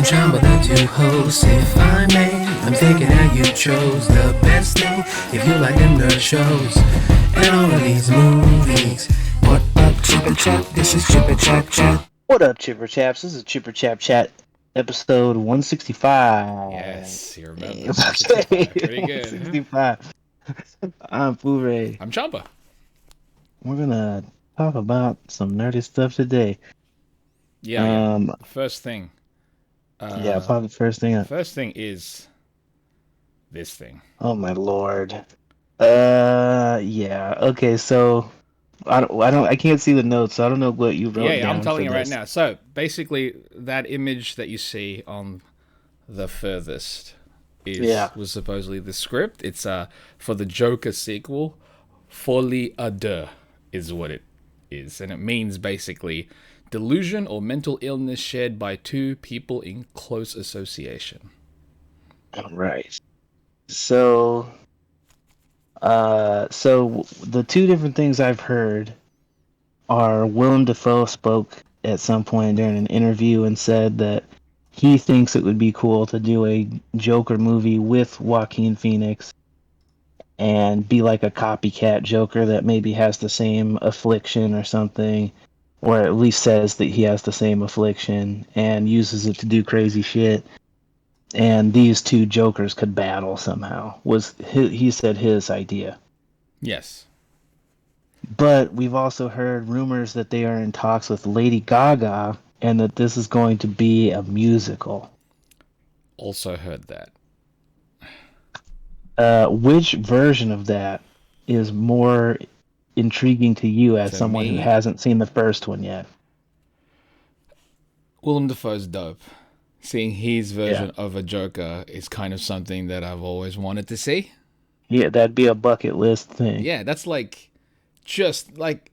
Chamba the two hosts, if I may. I'm thinking that you chose the best thing if you like them nerd shows and all of these movies. What up, Chipper Chap? This is Chipper Chap Chat. What up, Chipper Chaps? This is Chipper Chap Chat, episode 165. Yes, you remember. 165. Pretty good. 165. I'm FooRay. I'm Champa. We're gonna talk about some nerdy stuff today. Yeah. First thing. Probably first thing. First thing is this thing. Oh my lord. Yeah. Okay, so I can't see the notes, so I don't know what you wrote down. Yeah, I'm telling you right this. now. So basically, that image that you see on the furthest was supposedly the script. It's for the Joker sequel. Folie à deux is what it is, and it means basically delusion or mental illness shared by two people in close association. All right. So the two different things I've heard are Willem Dafoe spoke at some point during an interview and said that he thinks it would be cool to do a Joker movie with Joaquin Phoenix and be like a copycat Joker that maybe has the same affliction or something, or at least says that he has the same affliction and uses it to do crazy shit. And these two Jokers could battle somehow, he said his idea. Yes. But we've also heard rumors that they are in talks with Lady Gaga and that this is going to be a musical. Also heard that. Which version of that is more intriguing to you as someone who hasn't seen the first one yet? Willem Dafoe's dope. Seeing his version of a Joker is kind of something that I've always wanted to see. Yeah, that'd be a bucket list thing. Yeah, that's just like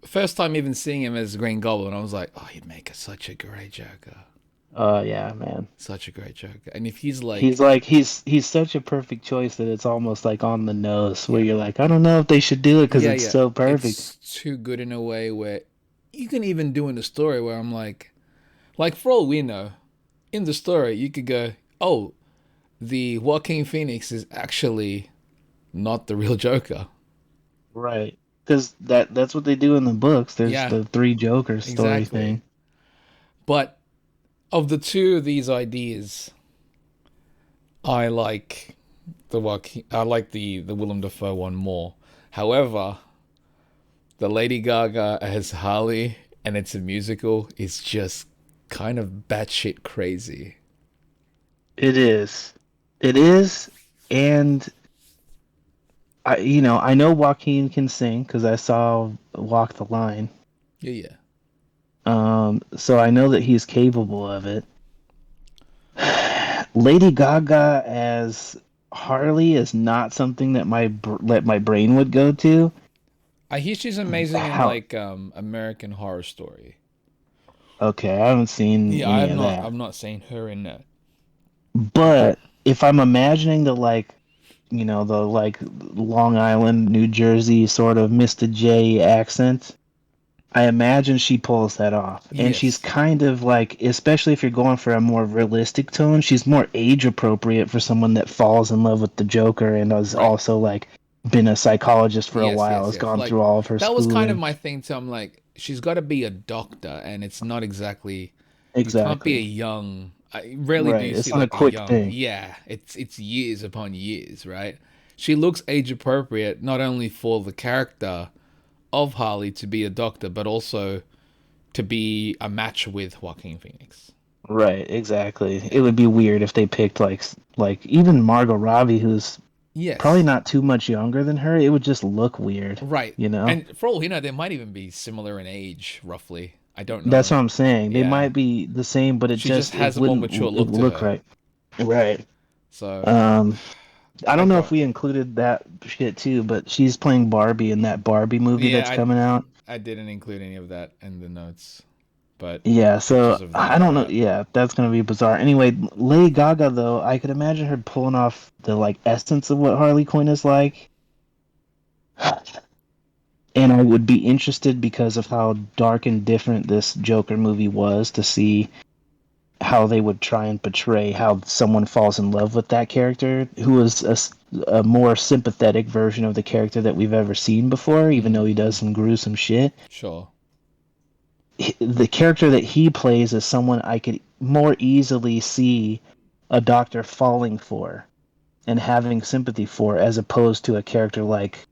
first time even seeing him as Green Goblin, I was like, oh, he'd make such a great Joker. Oh yeah, man. Such a great Joker. And if he's such a perfect choice that it's almost like on the nose, where you're like, I don't know if they should do it because it's so perfect. It's too good in a way where you can even do in the story where I'm like for all we know, in the story you could go, oh, the Joaquin Phoenix is actually not the real Joker. Right. Because that's what they do in the books. There's the three Jokers story thing. But of the two of these ideas, I like the Willem Dafoe one more. However, the Lady Gaga as Harley and it's a musical is just kind of batshit crazy. It is, and I know Joaquin can sing because I saw Walk the Line. Yeah. So I know that he's capable of it. Lady Gaga as Harley is not something that my brain would go to. I hear she's amazing in American Horror Story. Okay, I haven't seen any of that. I've not seen her in that. But if I'm imagining the Long Island, New Jersey sort of Mr. J accent, I imagine she pulls that off. And she's kind of like, especially if you're going for a more realistic tone, she's more age appropriate for someone that falls in love with the Joker and has also been a psychologist for a while, has gone through all of her schooling. That was kind of my thing too. I'm like, she's got to be a doctor, and it's not exactly. It can't be a young. I rarely do it's see not a quick thing. Yeah, it's years upon years, right? She looks age appropriate not only for the character of Harley to be a doctor, but also to be a match with Joaquin Phoenix. Right, exactly. It would be weird if they picked like even Margot Robbie, who's probably not too much younger than her. It would just look weird, right? And for all they might even be similar in age, roughly. I don't know. That's what I'm saying. They might be the same, but she just has a more mature look right. Right. So I don't know if we included that shit too, but she's playing Barbie in that Barbie movie that's coming out. I didn't include any of that in the notes, but so I don't know. Yeah, that's gonna be bizarre. Anyway, Lady Gaga though, I could imagine her pulling off the essence of what Harley Quinn is like. And I would be interested because of how dark and different this Joker movie was to see how they would try and portray how someone falls in love with that character, who is a more sympathetic version of the character that we've ever seen before, even though he does some gruesome shit. Sure. The character that he plays is someone I could more easily see a doctor falling for and having sympathy for, as opposed to a character like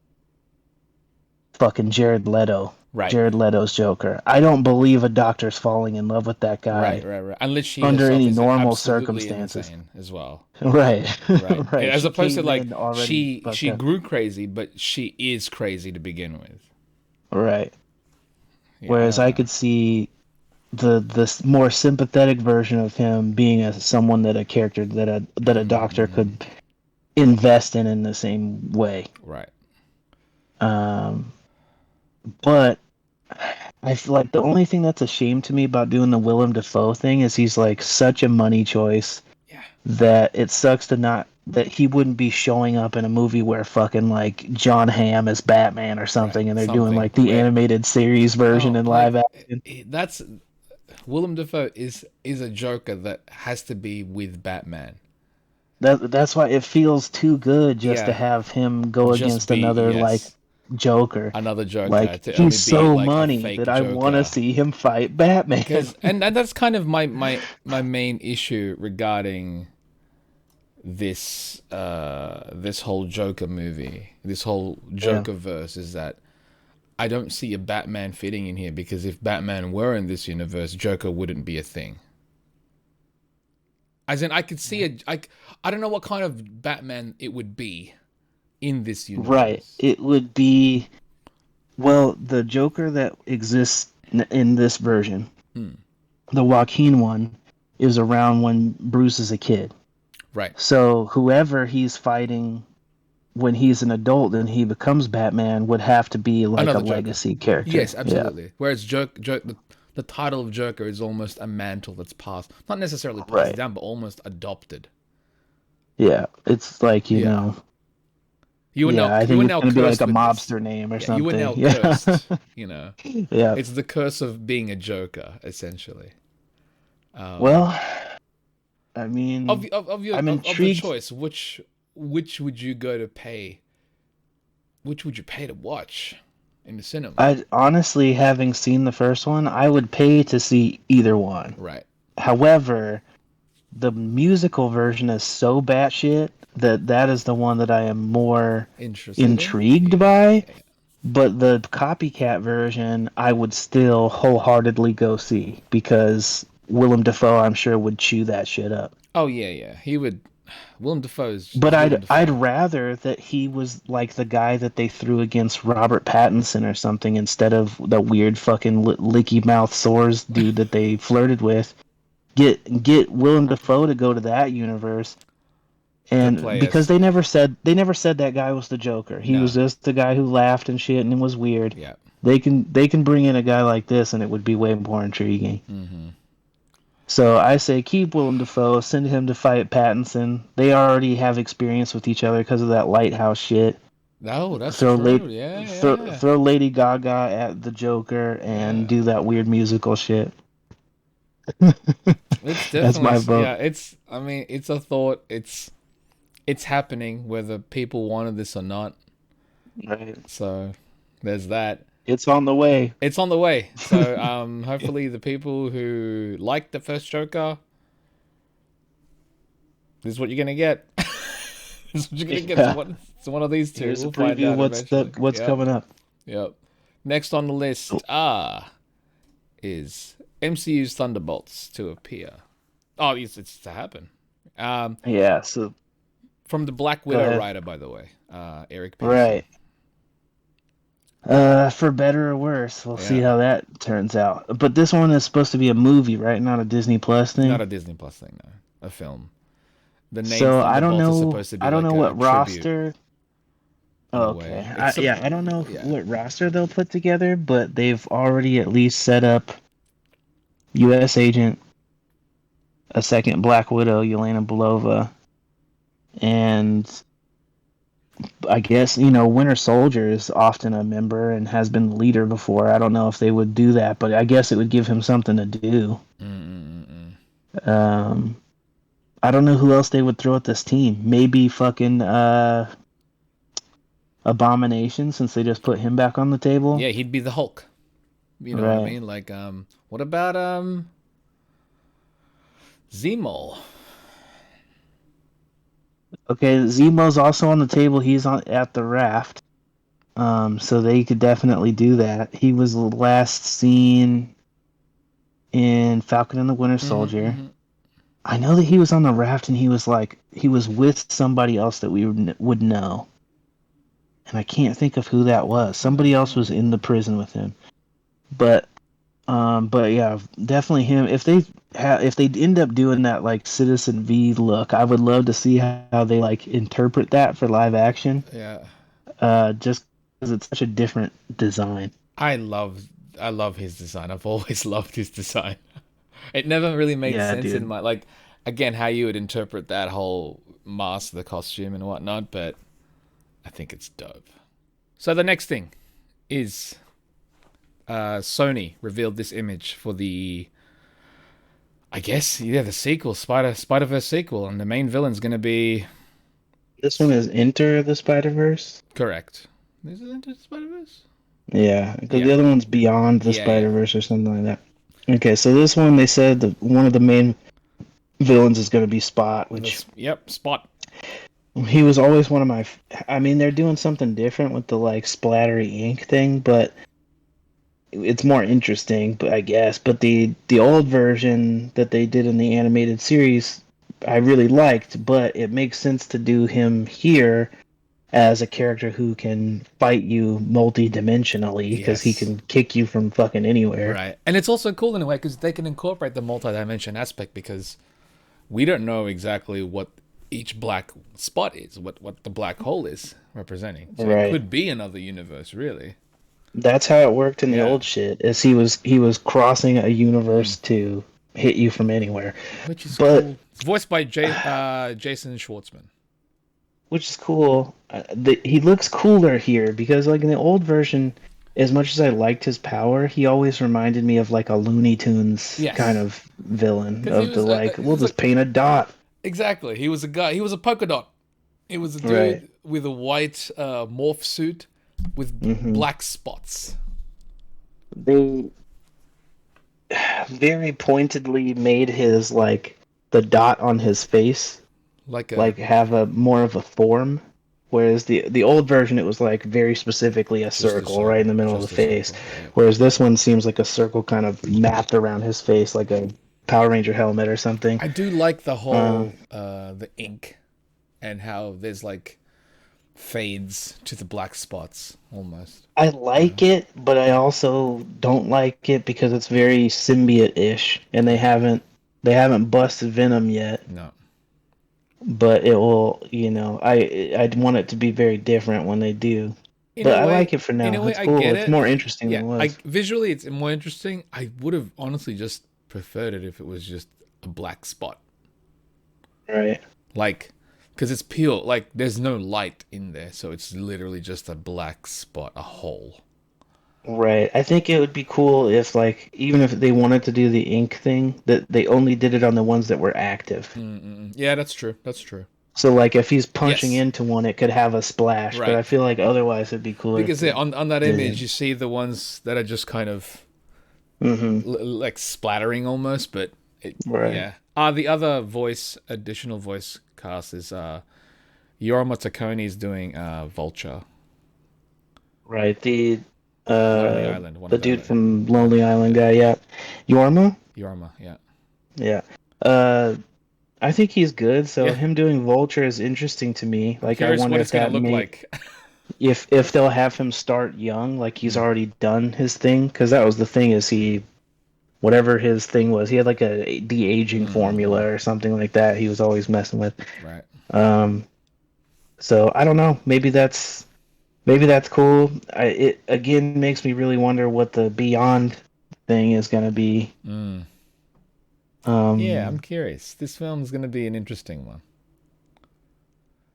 fucking Jared Leto. Right. Jared Leto's Joker. I don't believe a doctor's falling in love with that guy. Right. Unless she under any is normal absolutely circumstances insane as well. Right. Right. As She opposed to came like in already she fucked up. grew crazy, but she is crazy to begin with. Right. Yeah, Whereas I could see the more sympathetic version of him being someone that a character that a doctor could invest in the same way. Right. But I feel like the only thing that's a shame to me about doing the Willem Dafoe thing is he's like such a money choice that it sucks to not that he wouldn't be showing up in a movie where fucking like John Hamm is Batman or something, and they're doing like the animated series version in live action. That's Willem Dafoe is a Joker that has to be with Batman. That's why it feels too good just to have him go against another like Joker. Another Joker. Like he's so money that I want to see him fight Batman. And that's kind of my main issue regarding this whole Joker movie, this whole Joker-verse, is that I don't see a Batman fitting in here, because if Batman were in this universe, Joker wouldn't be a thing. As in, I could see I don't know what kind of Batman it would be in this universe. Right. It would be, well, the Joker that exists in this version, the Joaquin one, is around when Bruce is a kid. Right. So whoever he's fighting when he's an adult and he becomes Batman would have to be like another a legacy character. Yes, absolutely. Yeah. Whereas the title of Joker is almost a mantle that's passed, not necessarily passed down, but almost adopted. Yeah, it's like, you know. You were now, I think it's going to be like a mobster this. name or something. You were now cursed, you know. Yeah. It's the curse of being a Joker, essentially. Well, I mean, of your choice, which would you go to pay? Which would you pay to watch in the cinema? I honestly, having seen the first one, I would pay to see either one. Right. However, the musical version is so batshit that is the one that I am more intrigued by. But the copycat version, I would still wholeheartedly go see, because Willem Dafoe, I'm sure, would chew that shit up. Oh yeah, he would. Willem Dafoe's. But I'd rather that he was like the guy that they threw against Robert Pattinson or something, instead of the weird fucking licky mouth sores dude that they flirted with. Get Willem Dafoe to go to that universe, and because they never said that guy was the Joker. He was just the guy who laughed and shit and was weird. Yeah, they can bring in a guy like this, and it would be way more intriguing. Mm-hmm. So I say keep Willem Dafoe, send him to fight Pattinson. They already have experience with each other because of that lighthouse shit. No, that's true. Throw Lady Gaga at the Joker and do that weird musical shit. It's definitely, that's my vote. Yeah, it's a thought. It's happening whether people wanted this or not. Right. So there's that. It's on the way. It's on the way. So hopefully the people who liked the first Joker, this is what you're gonna get. This is what you're gonna get. It's one of these two. Here's a preview what's coming up. Yep. Next on the list is MCU's Thunderbolts to appear. Oh, it's to happen. So from the Black Widow writer, by the way, Eric Pearson. Right. For better or worse, we'll see how that turns out. But this one is supposed to be a movie, right? Not a Disney Plus thing. Not a Disney Plus thing, no. A film. The name I don't know. Is supposed to be I don't like know what roster. Oh, okay. I don't know what roster they'll put together, but they've already at least set up U.S. Agent, a second Black Widow, Yelena Belova, and I guess, Winter Soldier is often a member and has been the leader before. I don't know if they would do that, but I guess it would give him something to do. Um, I don't know who else they would throw at this team. Maybe fucking Abomination, since they just put him back on the table. Yeah, he'd be the Hulk. You know what I Right. mean? Like, what about Zemo? Okay, Zemo's also on the table. He's on at the raft. So they could definitely do that. He was last seen in Falcon and the Winter Soldier. I know that he was on the raft and he was with somebody else that we would know. And I can't think of who that was. Somebody else was in the prison with him. But but yeah, definitely him. If they end up doing that like Citizen V look, I would love to see how they like interpret that for live action. Yeah. Just because it's such a different design. I love I love his design. I've always loved his design. It never really made Yeah, sense in dude. my like again how you would interpret that whole mask, the costume and whatnot, but I think it's dope. So the next thing is Sony revealed this image for the I guess yeah the sequel Spider-Verse sequel, and the main villain's gonna be This one is Enter the Spider Verse. correct. Is it Into the Spider-Verse? Yeah, because Yeah, the other one's Beyond the yeah, yeah. Spider Verse or something like that. Okay, so this one they said that one of the main villains is going to be Spot, which Yep, Spot. he was always one of my. I mean, they're doing something different with the like splattery ink thing, but it's more interesting. But I guess, but the old version that they did in the animated series, I really liked. But it makes sense to do him here as a character who can fight you multi-dimensionally because he Yes. can kick you from fucking anywhere. Right. And it's also cool in a way because they can incorporate the multi-dimension aspect because we don't know exactly what each black spot is, what the black hole is representing. So it Right. could be another universe, really. That's how it worked in the Yeah. old shit. Is he was crossing a universe to hit you from anywhere. Which is But cool. It's voiced by Jason Schwartzman. which is cool. He looks cooler here because like in the old version, as much as I liked his power, he always reminded me of like a Looney Tunes kind Yes. of villain Because of the like he we'll was just like, paint a dot. exactly. He was a guy. He was a polka dot. It was a Right. dude with a white morph suit with Hmm. black spots. They very pointedly made his like the dot on his face Like a like have a more of a form, whereas the old version it was like very specifically a just a circle right in the circle. middle of the Just a face, circle. Yeah. whereas this one seems like a circle kind of mapped around his face like a Power Ranger helmet or something. I do like the Uh, whole the ink and how there's like fades to the black spots almost. I You know? like it, but I also don't like it because it's very symbiote-ish, and they haven't busted Venom yet. No. But it will, I'd want it to be very different when they do. But I like it for In a now. way It's I cool. get It's it. more interesting than Yeah, it I was. visually it's more interesting. I would have honestly just preferred it if it was just a black spot. Right. Like cuz it's pure like there's no light in there, so it's literally just a black spot, a hole. Right. I think it would be cool if, like, even if they wanted to do the ink thing, that they only did it on the ones that were active. Mm-mm. Yeah, that's true. That's true. So, like, if he's punching Yes. into one, it could have a splash. But I Right. feel like otherwise it'd be cooler if Because yeah, they on that image, did. you see the ones that are just kind of Mm-hmm. like splattering almost, but Right. yeah. The other additional voice cast is Jorma Taccone is doing Vulture, Right. The Lonely uh Island, one the of dude the from yeah, Lonely Island yeah, guy, yeah. Yorma? Jorma, yeah, Yeah. Uh I think he's good, so yeah. him doing Vulture is interesting to me. I'm Like I curious wonder what if it's gonna that look may like. if they'll have him start young, like he's Mm, already done his thing, because that was the thing is he whatever his thing was, he had like a de-aging mm-hmm. formula or something like that. He was always messing with. Right. Um, so I don't know. Maybe that's cool. It again makes me really wonder what the Beyond thing is gonna be. Mm. Yeah, I'm Um, curious. This film's gonna be an interesting one.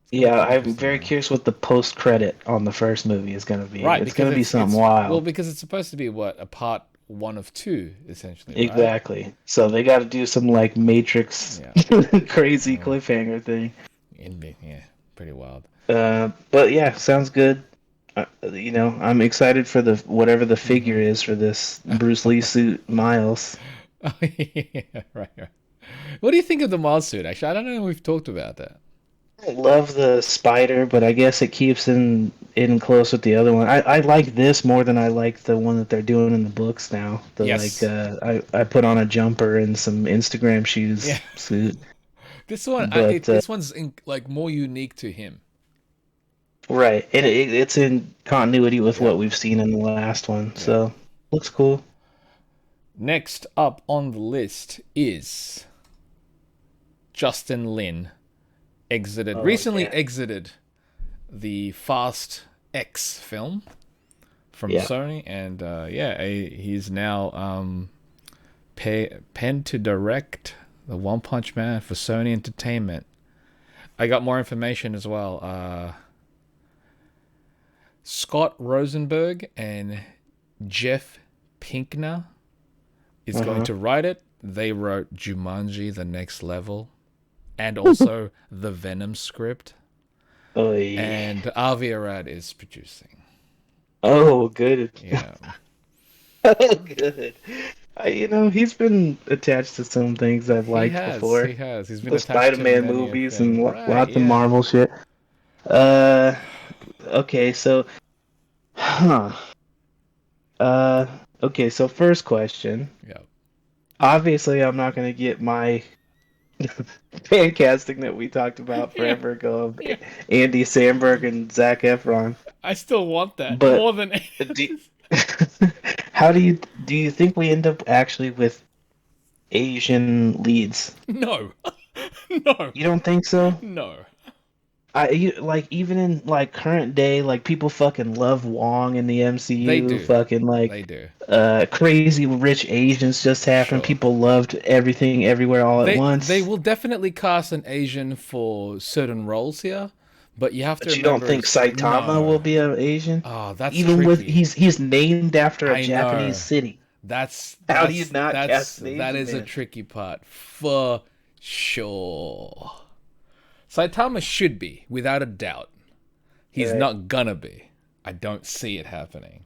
It's gonna yeah, be an I'm interesting very one. curious what the post credit on the first movie is gonna be. Right, It's because gonna be something it's well wild. because it's supposed to be what a part one of two, essentially, right? Exactly. So they got to do some like Matrix crazy cliffhanger thing. Yeah, pretty wild. But yeah, sounds good. I'm excited for the whatever the figure is for this Bruce Lee suit, Miles. Oh, yeah, right. What do you think of the Miles suit? Actually, I don't know if we've talked about that. I love the spider, but I guess it keeps in close with the other one. I like this more than I like the one that they're doing in the books now. Yes. I put on a jumper and some Instagram shoes Yeah. suit. This one, But this one's like more unique to him. right, and it's in continuity with Yeah. what we've seen in the last one, Yeah. so looks cool. Next up on the list is Justin Lin. Recently exited the Fast X film from Sony, and he's now penned to direct the One Punch Man for Sony Entertainment. I got more information as well. Scott Rosenberg and Jeff Pinkner is going to write it. They wrote Jumanji: The Next Level, and also the Venom script. Oh, yeah. And Avi Arad is producing. Oh, good. Yeah. Oh, good. He's been attached to some things I've liked before. He has. He's been The attached to Spider-Man many movies of them. and Right, lots of Marvel shit. Okay, so, okay, so first question. Yeah. Obviously, I'm not going to get my fan casting that we talked about forever ago of Andy Samberg and Zac Efron. I still want that But more than how do you think we end up actually with Asian leads? No. No. You don't think so? No. Even in like current day, like people fucking love Wong in the MCU. They do. Fucking like They do. Crazy Rich Asians just happened. Sure. People loved Everything Everywhere All at Once. They will definitely cast an Asian for certain roles here, but you have to. But you don't think Saitama will be an Asian? Oh, that's even tricky. with he's named after a I Japanese know. city. How do you not cast an Asian that is man? a tricky part for sure. Saitama should be, without a doubt. He's not gonna be. I don't see it happening.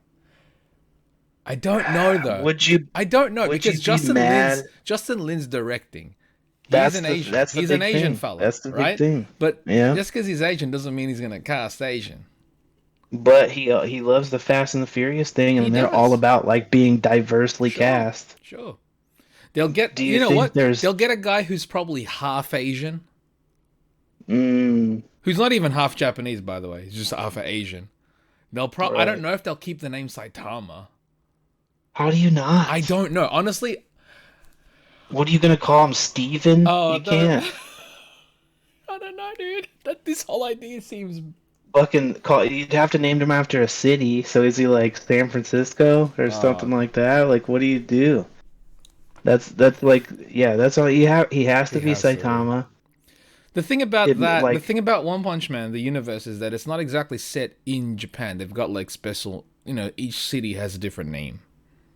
I don't know though. I don't know because Justin Lin's directing. He's an Asian. He's an Asian fella. That's the right? big thing. But just because he's Asian doesn't mean he's gonna cast Asian. But he loves the Fast and the Furious thing, and they're all about like being diversely cast. Sure. They'll get. Do you know what? They'll get a guy who's probably half Asian. Mm. Who's not even half Japanese, by the way. He's just half Asian. They'll I don't know if they'll keep the name Saitama. How do you not? I don't know. Honestly. What are you gonna call him, Steven? Oh, you can't. I don't know, dude. This whole idea seems fucking call. You'd have to name him after a city. So is he like San Francisco or something like that? Like, what do you do? That's like that's all you have. He has to be Saitama. The thing about the thing about One Punch Man, the universe, is that it's not exactly set in Japan. They've got like special, each city has a different name,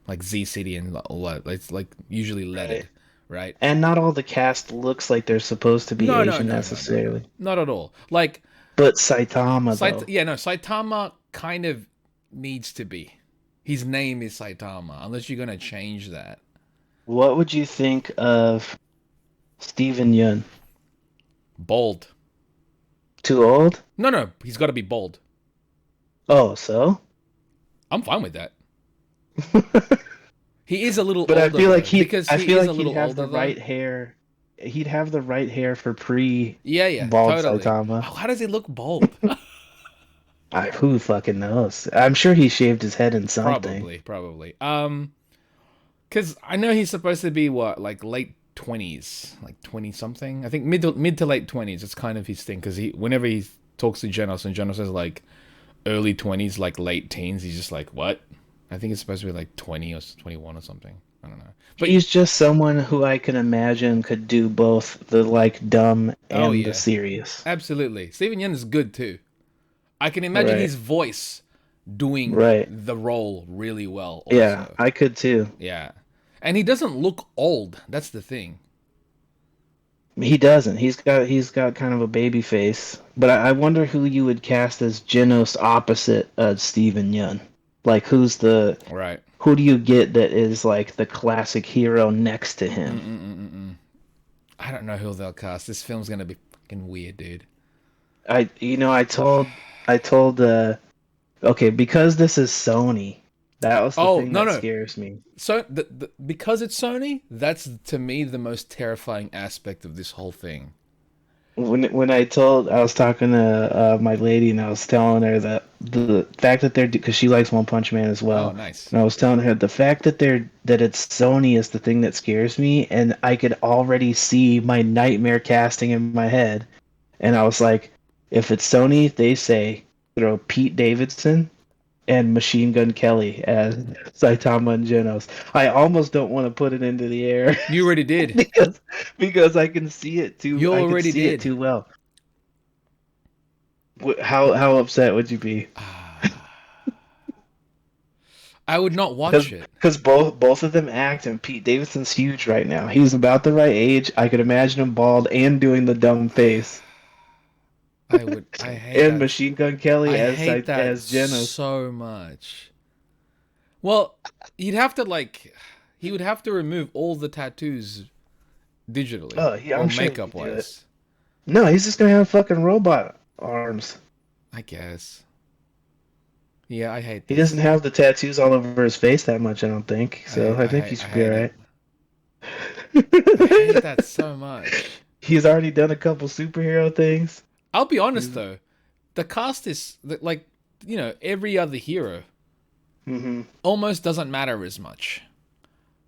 like Z City and all that. It's like usually lettered, right? And not all the cast looks like they're supposed to be Asian necessarily. No. Not at all. Like, but Saitama, though. Saitama kind of needs to be. His name is Saitama, unless you're gonna change that. What would you think of Steven Yeun? Bald. Too old? No, he's got to be bald. Oh, so? I'm fine with that. He is a little but older. I feel like he'd have the right hair. He'd have the right hair for bald totally. Saitama. How does he look bald? Who fucking knows? I'm sure he shaved his head in something. Probably. Because I know he's supposed to be like late 20s, like 20 something. I think mid to late 20s. It's kind of his thing because whenever he talks to Genos and Genos says like early 20s, like late teens, he's just like, what? I think it's supposed to be like 20 or 21 or something. I don't know. But he's just someone who I can imagine could do both the like dumb and the serious. Absolutely. Steven Yeun is good too. I can imagine his voice doing Right. the role really well also. Yeah, I could too. Yeah. And he doesn't look old. That's the thing. He doesn't. He's got kind of a baby face. But I wonder who you would cast as Genos opposite Steven Yeun. Like Right. who do you get that is like the classic hero next to him? I don't know who they'll cast. This film's gonna be fucking weird, dude. I told okay, because this is Sony, that was the thing that scares me. So because it's Sony, that's to me the most terrifying aspect of this whole thing. When I was talking to my lady, and I was telling her that the fact that because she likes One Punch Man as well. Oh, nice. And I was telling her the fact that it's Sony is the thing that scares me, and I could already see my nightmare casting in my head. And I was like, if it's Sony, they say throw Pete Davidson and Machine Gun Kelly as Saitama and Genos. I almost don't want to put it into the air. You already did. because I can see it too. You already did it too well. How upset would you be? I would not watch it because both of them act, and Pete Davidson's huge right now. He's about the right age. I could imagine him bald and doing the dumb face. I hate and that. Machine Gun Kelly as Genos so much. Well, he would have to remove all the tattoos digitally. Oh, yeah, I'm sure makeup wise. No, he's just gonna have fucking robot arms. I guess. Yeah, I hate this. He doesn't have the tattoos all over his face that much, I don't think. So I think he should be alright. I hate that so much. He's already done a couple superhero things. I'll be honest though, the cast is like, every other hero almost doesn't matter as much.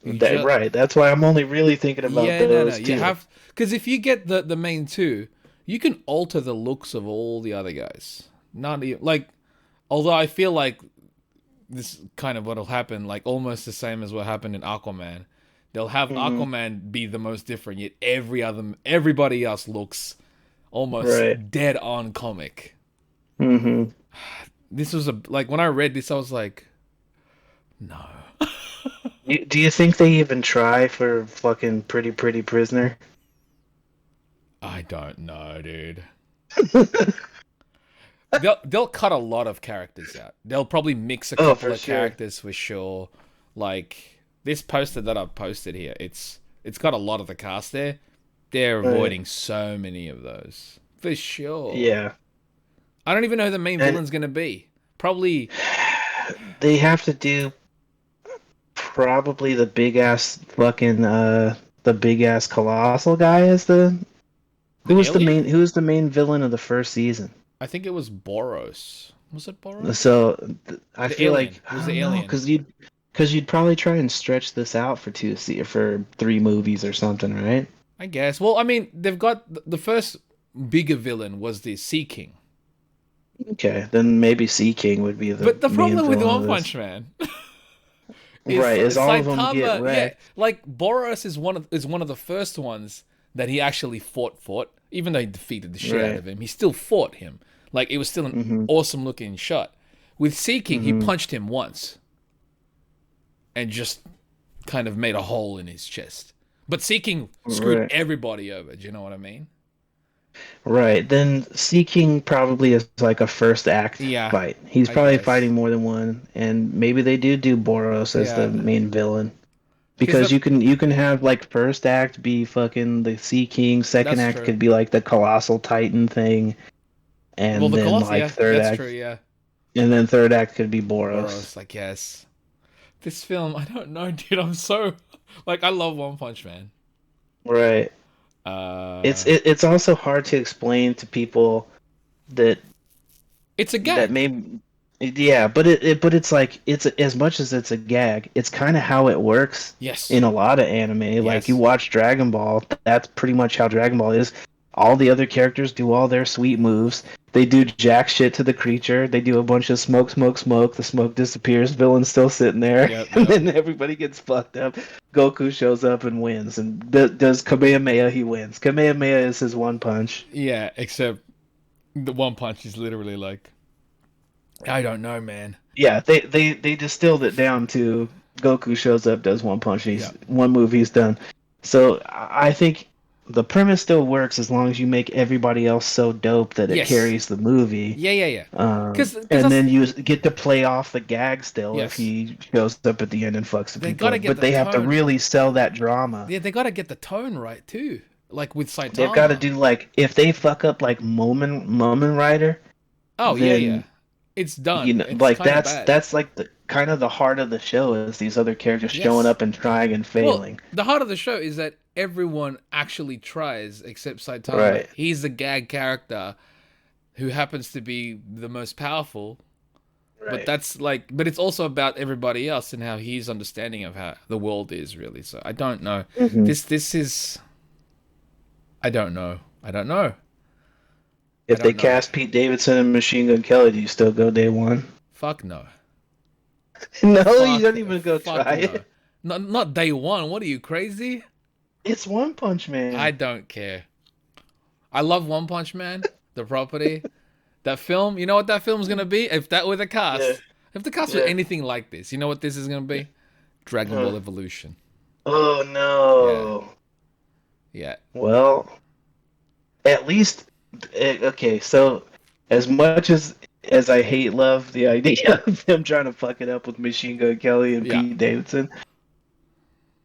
Right. That's why I'm only really thinking about those two. You have, because if you get the main two, you can alter the looks of all the other guys. Not even like, although I feel like this is kind of what'll happen, like almost the same as what happened in Aquaman. They'll have Aquaman be the most different, yet everybody else looks almost dead on comic. This was when I read this, I was like, no. Do you think they even try for fucking Pretty Prisoner? I don't know, dude. They'll cut a lot of characters out. They'll probably mix a couple of characters for sure. Like this poster that I've posted here, it's got a lot of the cast there. They're avoiding so many of those for sure. Yeah. I don't even know who the main villain's gonna be. Probably they have to do probably the big ass colossal guy as who was the main villain of the first season? I think it was Boros. Was it Boros? So I feel like it was the alien because you'd probably try and stretch this out for 3 movies or something, right? I guess. Well, I mean, they've got the first bigger villain was the Sea King. Okay, then maybe Sea King would be the. But the problem with One Punch Man, is all of them get wrecked. Yeah, like Boros is one of the first ones that he actually fought. Even though he defeated the shit out of him, he still fought him. Like it was still an awesome looking shot. With Sea King, he punched him once, and just kind of made a hole in his chest. But Sea King screwed everybody over. Do you know what I mean? Right. Then Sea King probably is like a first act fight. He's probably fighting more than one, and maybe they do Boros as the main villain. Because you can have like first act be fucking the Sea King, second act could be like the Colossal Titan thing, and then third act. And then third act could be Boros. I guess. This film, I don't know, dude. I'm so I love One Punch Man. Right. It's also hard to explain to people that it's a gag. That but it's like it's as much as it's a gag. It's kind of how it works. Yes. In a lot of anime, like you watch Dragon Ball, that's pretty much how Dragon Ball is. All the other characters do all their sweet moves. They do jack shit to the creature. They do a bunch of smoke. The smoke disappears. Villain's still sitting there. And then everybody gets fucked up. Goku shows up and wins. And does Kamehameha, he wins. Kamehameha is his one punch. Yeah, except the one punch is literally like I don't know, man. Yeah, they distilled it down to Goku shows up, does one punch, one move, he's done. So I think the premise still works as long as you make everybody else so dope that it carries the movie. Yeah. And then you get to play off the gag still if Yes. he shows up at the end and fucks the They people. gotta get But the they have to tone. really sell that drama. Yeah, they gotta get the tone right too. Like with Saitama. They've got to do like if they fuck up like Moment Rider. Oh then, yeah. It's done. You know, it's like bad. that's like the kind of the heart of the show is these other characters showing up and trying and failing. Well, the heart of the show is that everyone actually tries except Saitama. Right. He's the gag character who happens to be the most powerful. Right. But it's also about everybody else and how he's understanding of how the world is really. So I don't know. Mm-hmm. This is. I don't know. If they cast Pete Davidson and Machine Gun Kelly, do you still go day one? Fuck no. No, you don't even go try it. Not day one. What are you, crazy? It's One Punch Man. I don't care. I love One Punch Man, the property. That film, you know what that film's gonna be? If that were the cast, if the cast were anything like this, you know what this is gonna be? Dragon Ball Evolution. Oh no. Yeah. Well, at least okay. So, as much as I love the idea of them trying to fuck it up with Machine Gun Kelly and Pete Davidson,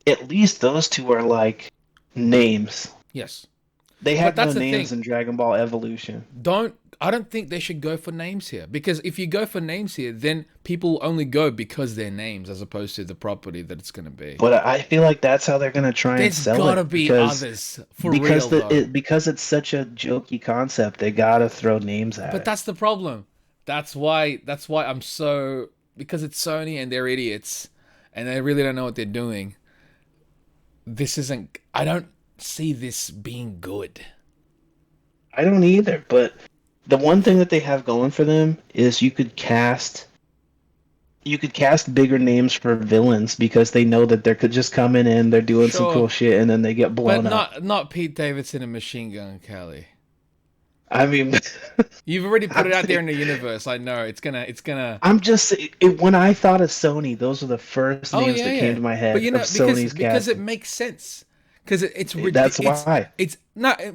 at least those two are like names. Yes. They have no names in Dragon Ball Evolution. I don't think they should go for names here, because if you go for names here, then people only go because they're names as opposed to the property that it's going to be. But I feel like that's how they're going to try and sell it. There's got to be others for real, because it's such a jokey concept, they got to throw names at it. But that's the problem. That's why I'm so, because it's Sony and they're idiots and they really don't know what they're doing. I don't see this being good. I don't either, but the one thing that they have going for them is you could cast bigger names for villains because they know that they could just come in and they're doing some cool shit and then they get blown up. But not Pete Davidson and Machine Gun Kelly. I mean, you've already put it out there in the universe. I know it's gonna. I'm just when I thought of Sony, those are the first names that came to my head. But because it makes sense. Because it's ridiculous. That's why. It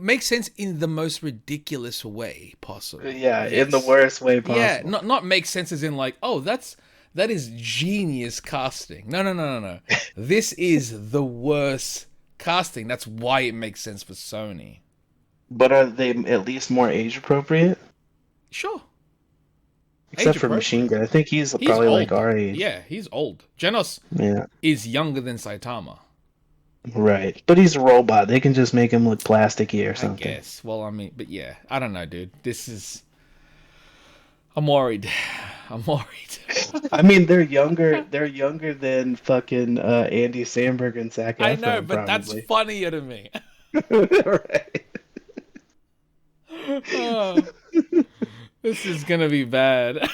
makes sense in the most ridiculous way possible. Yeah, in the worst way possible. Yeah, not make sense as in like, oh, that is genius casting. No. This is the worst casting. That's why it makes sense for Sony. But are they at least more age appropriate? Sure. Except for Machine Gun. I think he's probably old. Like our age. Yeah, he's old. Genos is younger than Saitama. Right. But he's a robot. They can just make him look plasticky or something. I guess. Well, I mean, but yeah. I don't know, dude. I'm worried. I mean, they're younger than fucking Andy Samberg and Zac Efron. I know, but probably. That's funnier to me. Right. Oh, this is going to be bad.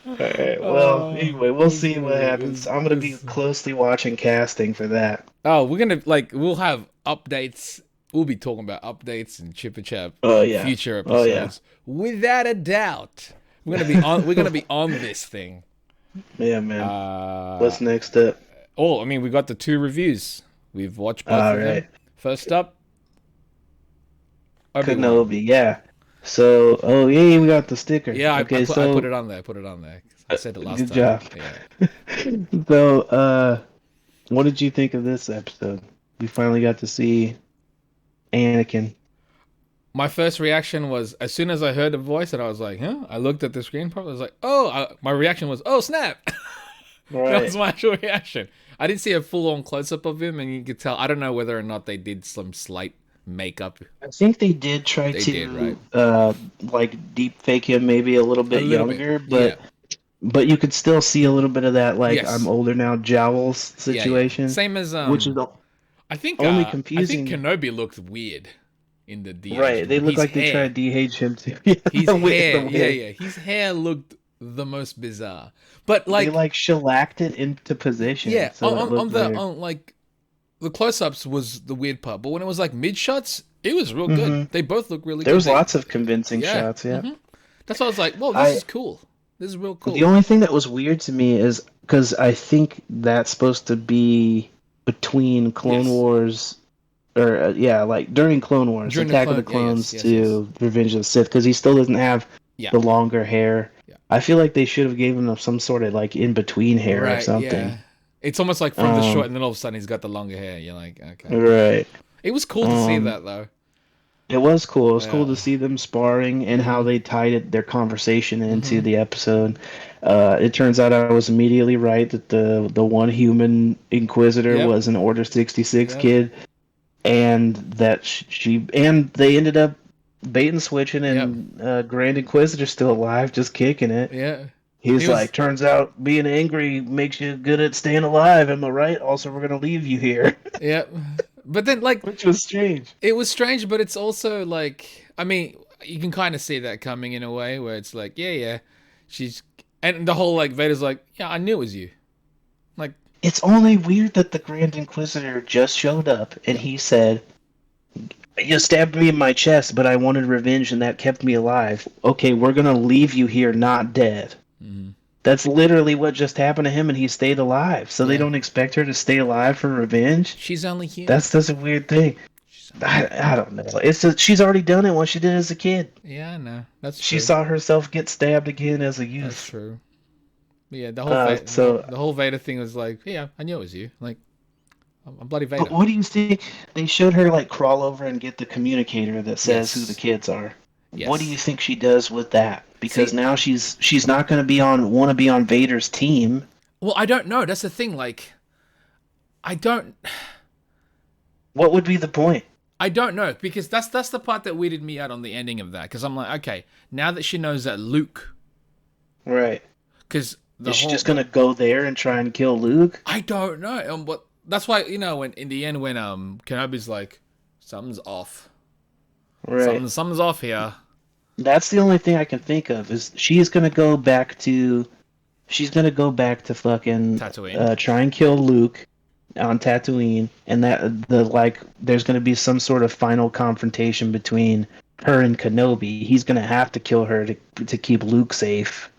Alright, well, anyway, we'll see what happens. I'm going to be closely watching casting for that. Oh, we're going to, we'll have updates. We'll be talking about updates and Chip and Chap future episodes. Oh, yeah. Without a doubt. We're going to be on this thing. Yeah, man. What's next up? Oh, I mean, we got the 2 reviews. We've watched both of them. First up, Obi-Wan. Kenobi, yeah. So, we got the sticker. Yeah, I put it on there. I said it last time. Good job. Yeah. So, what did you think of this episode? We finally got to see Anakin. My first reaction was, as soon as I heard the voice, and I was like, huh? I looked at the screen, I was like, my reaction was, oh, snap. Right. That was my actual reaction. I didn't see a full-on close-up of him, and you could tell, I don't know whether or not they did some slight makeup. I think they did try deep fake him maybe a little bit younger, but you could still see a little bit of that I'm older now jowls situation. Yeah. Same as which is I think only confusing. I think Kenobi looked weird in the de-age. Right, they look like they tried to de-age him too. His hair, his hair looked the most bizarre. But they shellacked it into position. Yeah, so on the close-ups was the weird part, but when it was mid shots, it was real good. They both look really good. There was lots of convincing shots. Yeah. Mm-hmm. That's why I was like, "Whoa, this is cool. This is real cool." The only thing that was weird to me is because I think that's supposed to be between Clone Wars, or like during Clone Wars, Attack of the Clones to Revenge of the Sith, because he still doesn't have the longer hair. Yeah. I feel like they should have given him some sort of like in between hair or something. Yeah. It's almost like from the short, and then all of a sudden he's got the longer hair. You're like, okay, right. It was cool to see that though. It was cool. It was cool to see them sparring and how they tied their conversation into the episode. It turns out I was immediately right that the one human Inquisitor was an Order 66 kid, and that they ended up bait and switching, and Grand Inquisitor's still alive, just kicking it. Yeah. He like, turns out being angry makes you good at staying alive. Am I right? Also, we're going to leave you here. Yeah. But then, like... Which was strange. It was strange, but it's also, like... I mean, you can kind of see that coming in a way, where it's like, she's... And the whole, like, Vader's like, yeah, I knew it was you. Like... It's only weird that the Grand Inquisitor just showed up, and he said, you stabbed me in my chest, but I wanted revenge, and that kept me alive. Okay, we're going to leave you here not dead. Mm-hmm. That's literally what just happened to him, and he stayed alive. So they don't expect her to stay alive for revenge? She's only human. That's a weird thing. I don't know. It's just, she's already done it once she did it as a kid. Yeah, I know. That's true. She saw herself get stabbed again as a youth. That's true. Yeah, the whole Vader thing was like, yeah, I knew it was you. Like, I'm bloody Vader. But what do you think? They showed her like crawl over and get the communicator that says who the kids are. Yes. What do you think she does with that? Because now she's not going to want to be on Vader's team. Well, I don't know. That's the thing. Like, I don't. What would be the point? I don't know, because that's the part that weirded me out on the ending of that. Because I'm like, okay, now that she knows that Luke, right? Because is she just going to go there and try and kill Luke? I don't know. But that's why, when in the end when Kenobi's like, something's off. Right. Something's off here. That's the only thing I can think of is she's gonna go back to fucking Tatooine. Try and kill Luke on Tatooine, and there's gonna be some sort of final confrontation between her and Kenobi. He's gonna have to kill her to keep Luke safe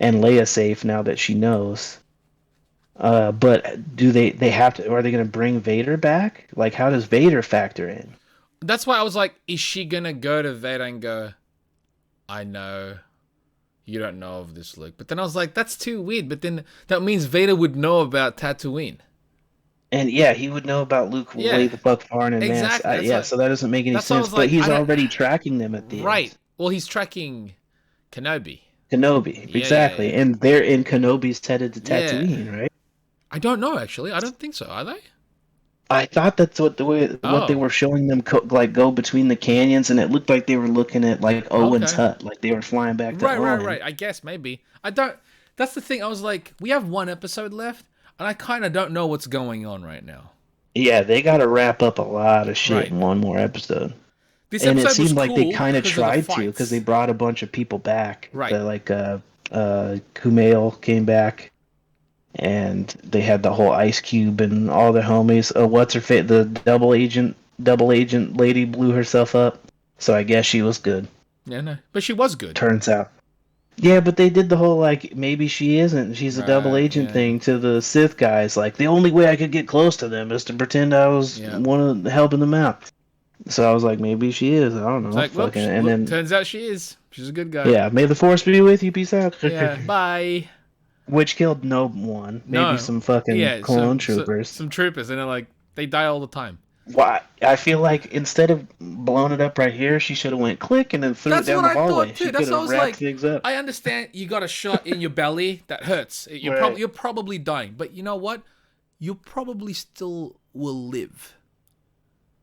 and Leia safe now that she knows. But do they have to? Are they gonna bring Vader back? Like, how does Vader factor in? That's why I was like, is she gonna go to Vader and go, I know you don't know of this, Luke. But then I was like, that's too weird. But then that means Vader would know about Tatooine. And he would know about Luke way the fuck far in advance. Exactly. So that doesn't make any sense. But he's already tracking them at the end. Right. Well, he's tracking Kenobi. Exactly. And they're in Kenobi's headed to Tatooine, right? I don't know, actually. I don't think so. Are they? I thought that's what they were showing them go between the canyons, and it looked like they were looking at like Owen's hut, like they were flying back to Owen. Right. I guess maybe. I don't. That's the thing. I was like, we have one episode left, and I kind of don't know what's going on right now. Yeah, they got to wrap up a lot of shit in one more episode. This episode and it seemed was like cool they kind of tried to, because they brought a bunch of people back. Right. Kumail came back. And they had the whole Ice Cube and all their homies. What's her face? The double agent lady blew herself up. So I guess she was good. Yeah, no, but she was good. Turns out. Yeah, but they did the whole like maybe she isn't. She's a double agent thing to the Sith guys. Like the only way I could get close to them is to pretend I was one of helping them out. So I was like, maybe she is. I don't know. Like, and then turns out she is. She's a good guy. Yeah. May the Force be with you. Peace out. Yeah. Bye. Which killed no one. Maybe some fucking clone troopers. Some troopers, and they die all the time. Why? I feel like instead of blowing it up right here, she should have went click and then threw it down the hallway. That's what I thought too. That's what I was like. Things up. I understand you got a shot in your belly that hurts. You're probably dying, but you know what? You probably still will live.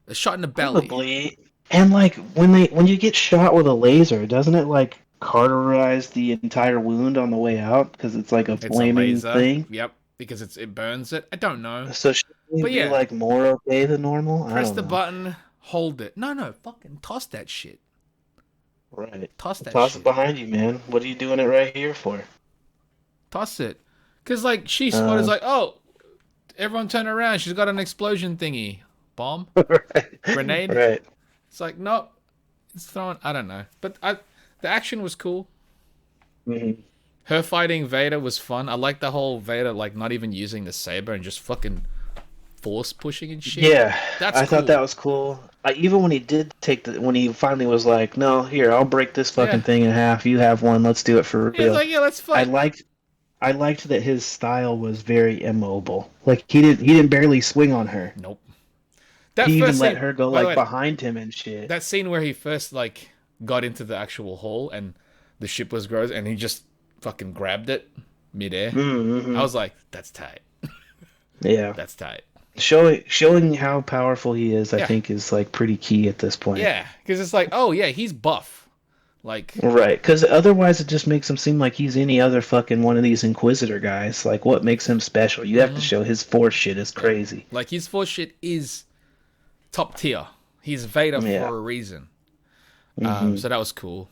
A shot in the belly. Probably. And like when you get shot with a laser, doesn't it like cauterize the entire wound on the way out because it's like a flaming thing? Yep, because it burns it. I don't know. So should we be like more okay than normal? Press the button, hold it. No, fucking toss that shit. Right. Toss that Toss shit. It behind you, man. What are you doing it right here for? Toss it. Because like she spotted like, oh, everyone turn around. She's got an explosion thingy. Bomb? Right. Grenade? Right. It's like, nope. It's thrown. I don't know. But The action was cool. Mm-hmm. Her fighting Vader was fun. I like the whole Vader like not even using the saber and just fucking force pushing and shit. Yeah, That's I cool. thought that was cool. Even when he did when he finally was like, "No, here, I'll break this fucking thing in half. You have one. Let's do it for He was real." like, yeah, let's I fight. liked that his style was very immobile. Like he didn't barely swing on her. Nope. That He even first let scene, her go by the like way, behind him and shit. that scene where he first like got into the actual hall and the ship was gross and he just fucking grabbed it midair. Mm-hmm. I was like, that's tight. Yeah, That's tight. showing how powerful he is, I Yeah. think, is like pretty key at this point. Yeah, because it's like, oh yeah, he's buff. Like, Right, because otherwise it just makes him seem like he's any other fucking one of these Inquisitor guys. Like, what makes him special? You have to show his Force shit is crazy. like his force shit is top tier. He's Vader Yeah. for a reason. Mm-hmm. So that was cool.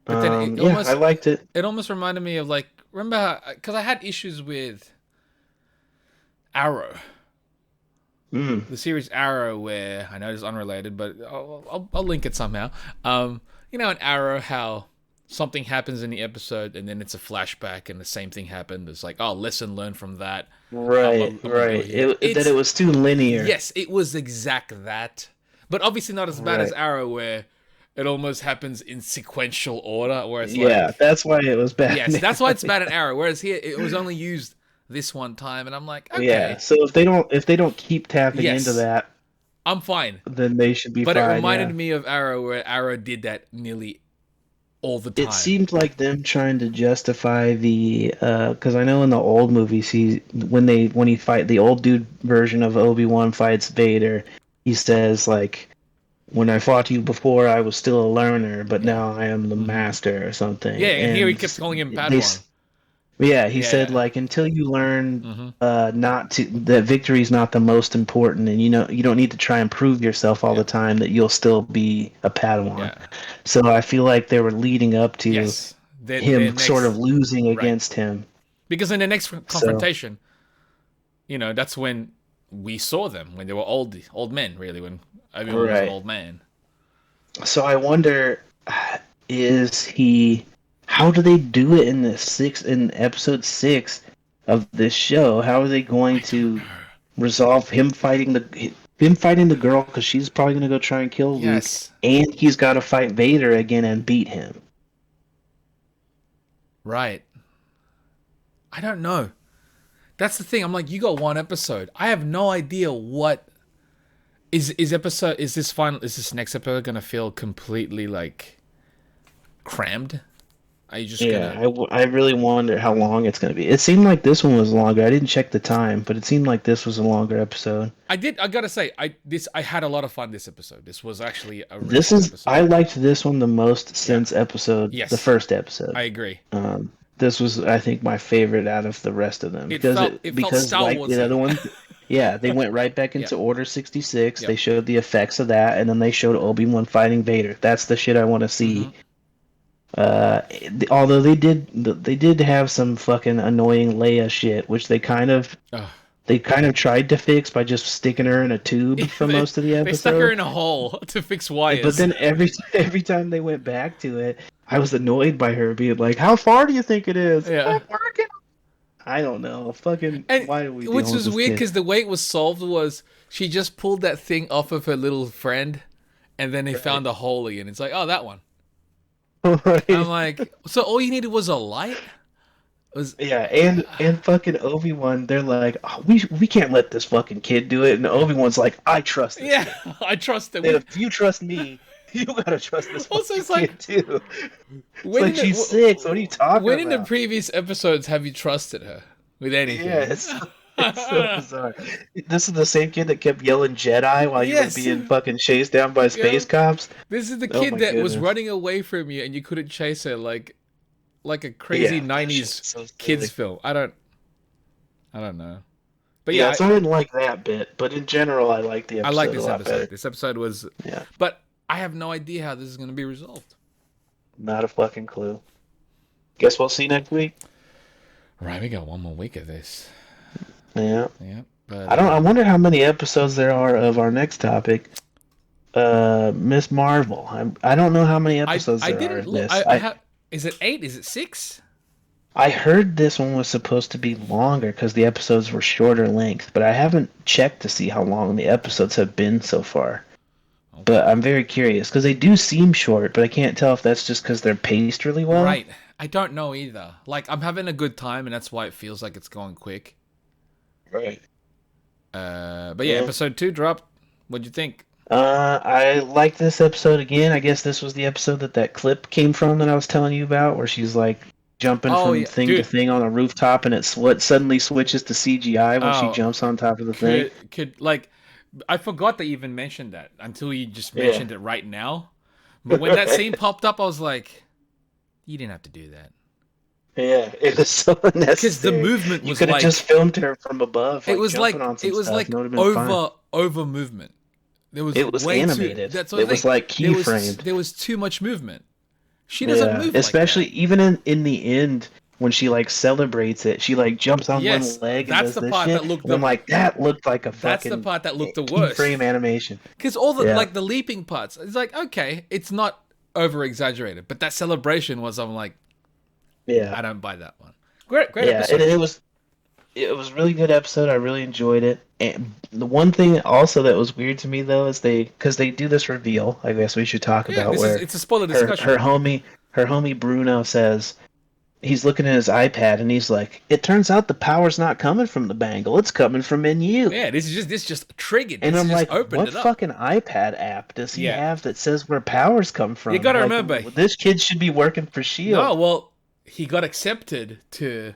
But then it I liked it. It almost reminded me of like, remember, because I had issues with Arrow. The series Arrow, where I know it's unrelated, but I'll link it somehow. You know, in Arrow, how something happens in the episode and then it's a flashback and the same thing happened. It's like, oh, lesson learned from that. Right. That it was too linear. Yes, it was exact that, but obviously not as bad as Arrow, where it almost happens in sequential order. Where it's like, that's why it was bad. yes, that's why it's bad in Arrow. Whereas here, it was only used this one time, and I'm like, okay, Yeah. So if they don't keep tapping into that, I'm fine. then they should be But fine. it reminded me of Arrow, where Arrow did that nearly all the time. It seemed like them trying to justify the because I know in the old movies when he fight the old dude version of Obi-Wan fights Vader, he says like, when I fought you before I was still a learner, but now I am the master or something. Yeah, and here he kept calling him Padawan. He said like, until you learn that victory is not the most important, and you don't need to try and prove yourself all the time, that you'll still be a Padawan. Yeah. So I feel like they were leading up to him next, sort of losing against him. Because in the next confrontation, that's when we saw them, when they were old men, really, when Obi-Wan was an old man. So I wonder, how do they do it in episode 6 of this show? How are they going to resolve him fighting the girl, because she's probably going to go try and kill Luke, and he's got to fight Vader again and beat him. Right. I don't know. That's the thing. I'm like, you got one episode. I have no idea what is this next episode going to feel completely like crammed? Are you just I really wonder how long it's going to be. It seemed like this one was longer. I didn't check the time, but it seemed like this was a longer episode. I gotta say, I had a lot of fun this episode. This was actually a really fun episode. I liked this one the most since the first episode. I agree. This was, I think, my favorite out of the rest of them. It felt Star like Wars-y. the other one, they went right back into Order 66. They showed the effects of that, and then they showed Obi-Wan fighting Vader. That's the shit I want to see. Although they did have some fucking annoying Leia shit, which they kind of tried to fix by just sticking her in a tube for most of the episode. They stuck her in a hole to fix wires. But then every time they went back to it, I was annoyed by her being like, "How far do you think it is?" Yeah. I don't know. Fucking why do we? Which was weird, because the way it was solved was she just pulled that thing off of her little friend, and then they found a Holy, and it's like, oh, that one. Right. I'm like, so all you needed was a light? And fucking Obi-Wan, they're like, oh, we can't let this fucking kid do it, and Obi-Wan's like, I trust this kid. I trust him. And if you trust me, you gotta trust this fucking kid too. She's 6. What are you talking about? When in the previous episodes have you trusted her with anything? Yes. It's so bizarre. This is the same kid that kept yelling Jedi while you were being fucking chased down by space cops. This is the kid that was running away from you and you couldn't chase her like a crazy 90s kids film. I don't know. But so I didn't like that bit, but in general I like the episode. I like this episode. Better. This episode was but I have no idea how this is going to be resolved. Not a fucking clue. Guess we'll see next week. Right, we got one more week of this. Yeah. But I wonder how many episodes there are of our next topic. Ms.Marvel. I don't know how many episodes I there are didn't of look. this. I have. Is it 8? Is it 6? I heard this one was supposed to be longer because the episodes were shorter length, but I haven't checked to see how long the episodes have been so far. But I'm very curious because they do seem short, but I can't tell if that's just because they're paced really well. Right. I don't know either. Like, I'm having a good time, and that's why it feels like it's going quick. Right. But yeah, episode 2 dropped. What'd you think? I liked this episode again. I guess this was the episode that clip came from that I was telling you about, where she's like jumping from Yeah, thing to dude. thing on a rooftop, and it's what suddenly switches to CGI when she jumps on top of the thing. Like, I forgot they even mentioned that until you just mentioned it right now. But when that scene popped up, I was like, you didn't have to do that. Yeah, it was so unnecessary. Because the movement was you could have just filmed her from above. It was like over movement. It was animated. It was like keyframed. There was too much movement. She doesn't move, especially like that. Even in the end when she like celebrates it. She like jumps on one leg. That's and the part that looked. I'm like, that looked like a fucking. That's the part that looked the worst. Keyframe animation. Because all the like the leaping parts, it's like okay, it's not over exaggerated, but that celebration was. I'm like, I don't buy that one. Great episode. And it was a really good episode. I really enjoyed it. And the one thing also that was weird to me though is because they do this reveal. I guess we should talk about where it's a spoiler discussion. Her homie Bruno says he's looking at his iPad and he's like, "It turns out the power's not coming from the bangle; it's coming from in you." Yeah, this just triggered. And I'm like, what fucking iPad app does he have that says where powers come from? You gotta remember, this kid should be working for Shield. No, well, he got accepted to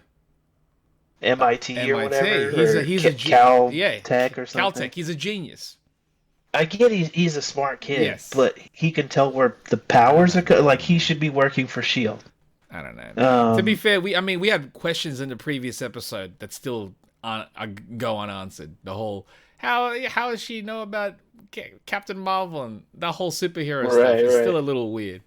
MIT or whatever. He's a Caltech or something. Caltech. He's a genius. I get he's a smart kid, but he can tell where the powers are. Like he should be working for Shield. I don't know. To be fair, we had questions in the previous episode that still go unanswered. The whole how does she know about Captain Marvel and the whole superhero stuff is still a little weird.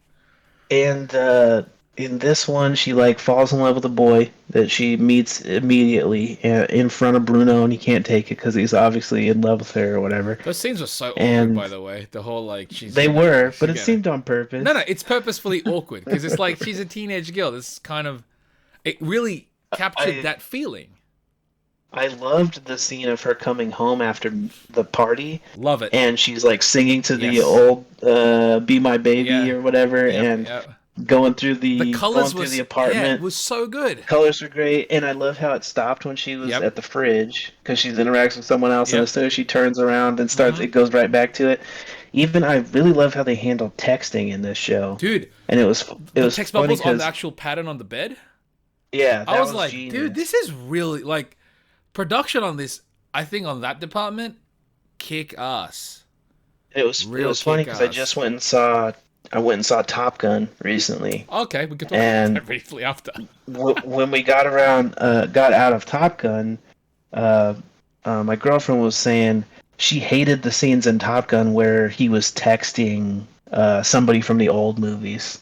And in this one, she like falls in love with a boy that she meets immediately in front of Bruno, and he can't take it because he's obviously in love with her or whatever. Those scenes were so awkward, by the way. The whole like but it seemed on purpose. No, it's purposefully awkward because it's like she's a teenage girl. This kind of it really captured that feeling. I loved the scene of her coming home after the party. Love it. And she's like singing to the old "Be My Baby" or whatever, going through the colors through the apartment. Yeah, it was so good. Colors were great, and I love how it stopped when she was at the fridge because she's interacting with someone else, and as soon as she turns around and starts, it goes right back to it. Even I really love how they handled texting in this show, dude. And it was text bubbles on the actual pattern on the bed. Yeah, I was like, genius. Dude, this is really like production on this. I think on that department, kick ass. It was funny because I just went and saw Top Gun recently. Okay, we could talk about that briefly after. When we got out of Top Gun, my girlfriend was saying she hated the scenes in Top Gun where he was texting somebody from the old movies.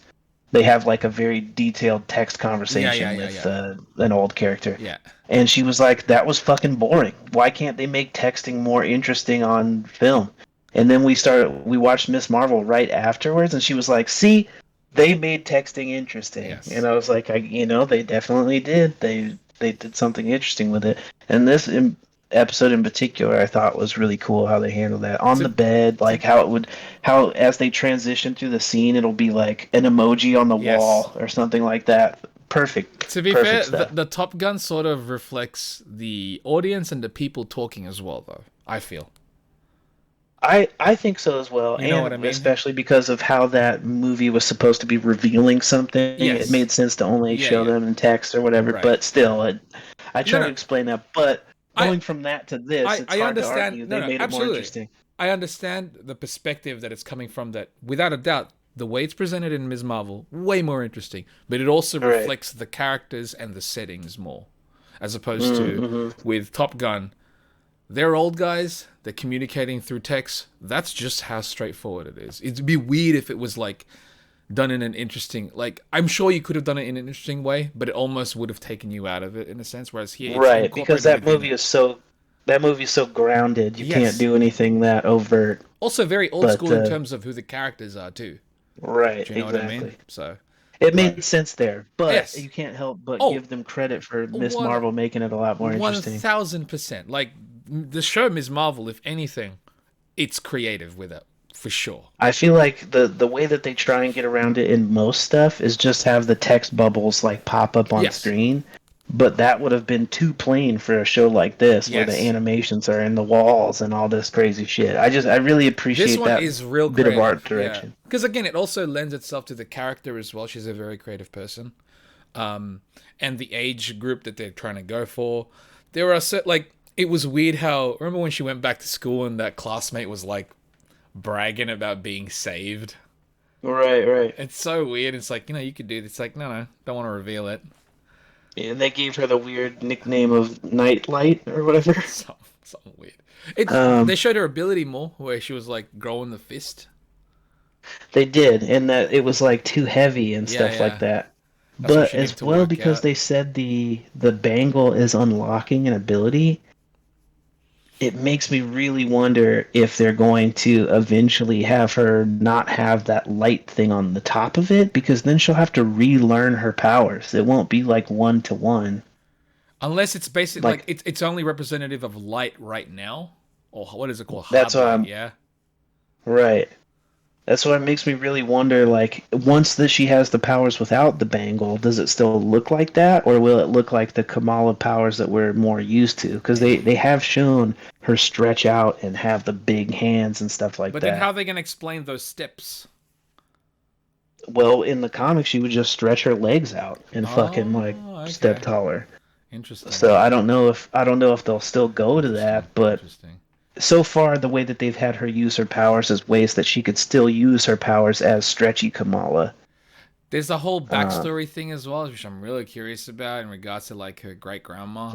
They have like a very detailed text conversation with an old character. Yeah. And she was like, that was fucking boring. Why can't they make texting more interesting on film? And then we watched Ms.Marvel right afterwards, and she was like, see, they made texting interesting. Yes. And I was like, they definitely did. They did something interesting with it. And this episode in particular, I thought was really cool how they handled that. On the bed, like how as they transition through the scene, it'll be like an emoji on the wall or something like that. Perfect. To be fair, the Top Gun sort of reflects the audience and the people talking as well, though, I feel. I think so as well, you know what I mean? Especially because of how that movie was supposed to be revealing something. Yes. It made sense to only show them in text or whatever, but still, I try to explain that. But going from that to this, it's hard to argue. They made it more interesting. I understand the perspective that it's coming from, that without a doubt, the way it's presented in Ms. Marvel, way more interesting. But it also reflects the characters and the settings more. As opposed to with Top Gun, they're old guys, they're communicating through text. That's just how straightforward it is. It'd be weird if it was like done in an interesting, like, I'm sure you could have done it in an interesting way, but it almost would have taken you out of it in a sense. Whereas here, right, because that movie is so grounded, you can't do anything that overt. Also, very old But school in terms of who the characters are too. right, Do you know exactly. what I mean? So It made sense there, but yes. you can't help but Oh, give them credit for Miss one Marvel making it a lot more interesting. 1000%. Like the show Ms. Marvel, if anything, it's creative with it for sure. I feel like the way that they try and get around it in most stuff is just have the text bubbles like pop up on Yes. screen. But that would have been too plain for a show like this, where the Yes. animations are in the walls and all this crazy shit. I really appreciate This one that is real bit creative, of art direction. Because again, it also lends itself to the character as well. She's a very creative person, and the age group that they're trying to go for. There are like it was weird how remember when she went back to school and that classmate was like bragging about being saved. Right. It's so weird. It's like you could do this. It's like no, don't want to reveal it. Yeah, they gave her the weird nickname of Nightlight or whatever. Something weird. They showed her ability more, where she was like growing the fist. They did, and that it was like too heavy and stuff like that. That's but as well, because out. they said the bangle is unlocking an ability, it makes me really wonder if they're going to eventually have her not have that light thing on the top of it, because then she'll have to relearn her powers. It won't be like 1-to-1. Unless it's basically like it's only representative of light right now, or what is it called? That's what Right. That's what makes me really wonder, like, once that she has the powers without the bangle, does it still look like that? Or will it look like the Kamala powers that we're more used to? Because they have shown her stretch out and have the big hands and stuff like that. But then how are they going to explain those steps? Well, in the comics, she would just stretch her legs out and step taller. Interesting. So I don't know if they'll still go to that, but so far, the way that they've had her use her powers is ways that she could still use her powers as stretchy Kamala. There's a whole backstory thing as well, which I'm really curious about in regards to like her great grandma.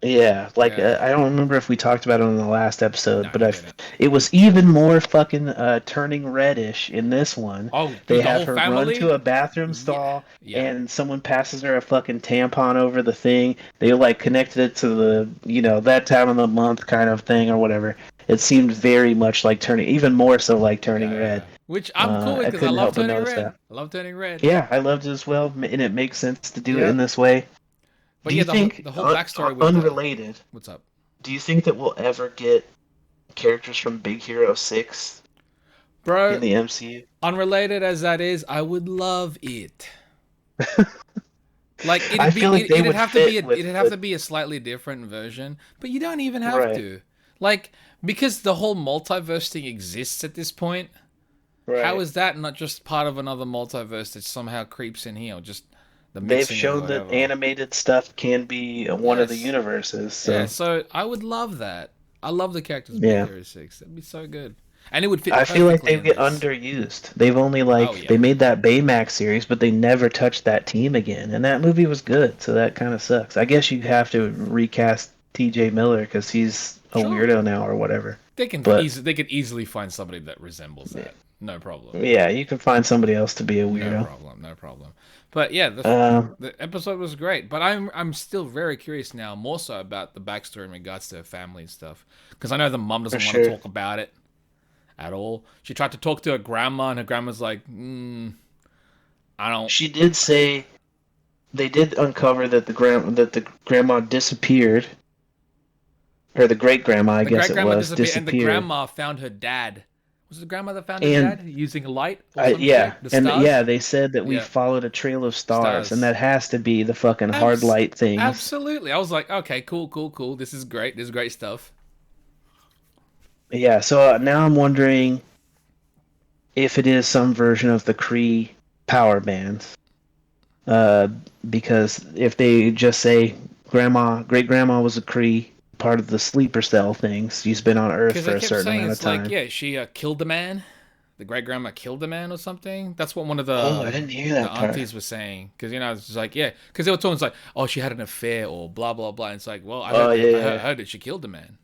I don't remember if we talked about it in the last episode, but it was even more fucking turning reddish in this one. Oh, they have her run to a bathroom stall, and someone passes her a fucking tampon over the thing. They like connected it to the that time of the month kind of thing or whatever. It seemed very much like turning, even more so like turning red. Which I'm cool with because I love turning red. I love turning red. Yeah, I loved it as well, and it makes sense to do it in this way. But do you think the whole backstory was unrelated? What's up? Do you think that we'll ever get characters from Big Hero 6 in the MCU? Unrelated as that is, I would love it. Like it'd have to be a slightly different version, but you don't even have to. Like because the whole multiverse thing exists at this point. Right. How is that not just part of another multiverse that somehow creeps in here? Or just they've shown that animated stuff can be one of the universes. So. Yeah, so I would love that. I love the characters in Big Hero 6. That'd be so good. And it would fit. I feel like they get underused. They've only they made that Baymax series, but they never touched that team again. And that movie was good, so that kind of sucks. I guess you have to recast T.J. Miller because he's a weirdo now or whatever. They could easily find somebody that resembles that. No problem. Yeah, you can find somebody else to be a weirdo. No problem. But yeah, the episode was great. But I'm still very curious now, more so about the backstory in regards to her family and stuff. Because I know the mom doesn't want to talk about it at all. She tried to talk to her grandma, and her grandma's like, I don't. She did say they did uncover that the grandma disappeared, or the great grandma, I guess it was, disappeared. And the grandma found her dad. Was it the grandma that found her dad using light? They said that we followed a trail of stars, and that has to be the fucking hard light thing. Absolutely, I was like, okay, cool. This is great. This is great stuff. Yeah, so now I'm wondering if it is some version of the Kree power bands, because if they just say great grandma was a Kree. Part of the sleeper cell things. She's been on Earth for a certain amount of time. Like, she killed a man. The great grandma killed a man or something. That's what one of the I didn't hear that part. Aunties was saying. Because it's just like because they were talking like, oh, she had an affair or blah blah blah. And it's like, well, I heard that she killed a man.